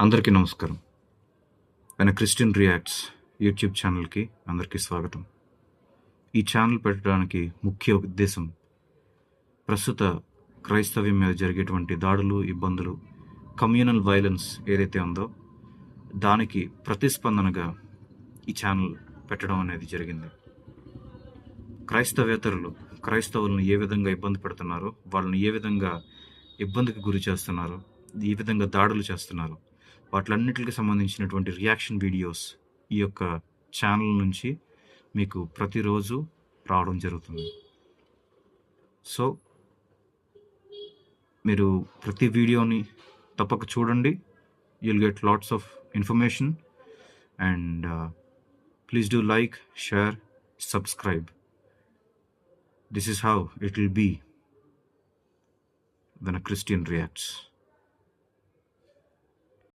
అందరికీ నమస్కారం. When Christian reacts YouTube ఛానల్కి అందరికీ స్వాగతం. ఈ ఛానల్ పెట్టడానికి ముఖ్య ఉద్దేశం ప్రస్తుత క్రైస్తవ్యం మీద జరిగేటువంటి దాడులు, ఇబ్బందులు, కమ్యూనల్ వైలెన్స్ ఏదైతే ఉందో దానికి ప్రతిస్పందనగా ఈ ఛానల్ పెట్టడం అనేది జరిగింది. క్రైస్తవేతరులు క్రైస్తవులను ఏ విధంగా ఇబ్బంది పెడుతున్నారో, వాళ్ళని ఏ విధంగా ఇబ్బందికి గురి చేస్తున్నారో, ఏ విధంగా దాడులు చేస్తున్నారో వాటిలన్నిటికి సంబంధించినటువంటి రియాక్షన్ వీడియోస్ ఈ యొక్క ఛానల్ నుంచి మీకు ప్రతిరోజు రావడం జరుగుతుంది. సో మీరు ప్రతి వీడియోని తప్పక చూడండి. You'll get lots of information and please do like, share, subscribe. This is how it will be when a Christian reacts.